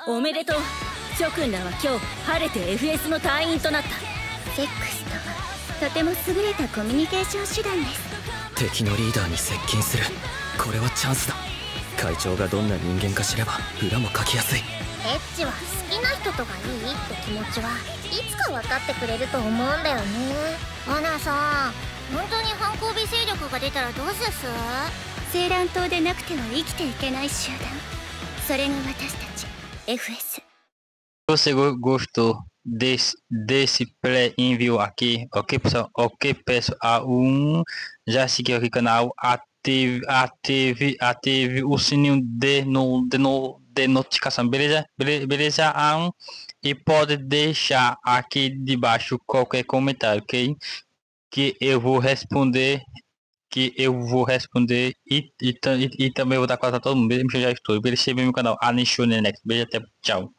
おめでとう。諸君らは今日晴れて FS の隊員となった。セックスとはとても優れたコミュニケーション手段です。敵のリーダーに接近する。これはチャンスだ。会長がどんな人間か知れば裏もかきやすい。エッチは好きな人とがいいって気持ちはいつか分かってくれると思うんだよね。アナさん、本当に反抗美勢力が出たらどうすす？青蘭島でなくては生きていけない集団、それが私たち FS。 Você gostou desse pré-envio aqui? Ok, pessoal? Ok, pessoal. Já seguiu aqui o canal, ative o sininho de notificação, beleza? Beleza? E pode deixar aqui debaixo qualquer comentário, ok? Que eu vou responder. E também vou dar conta a todo mundo. Beleza? Já estou. Beleza? Meu canal Anisho Next. Beleza? Até tchau.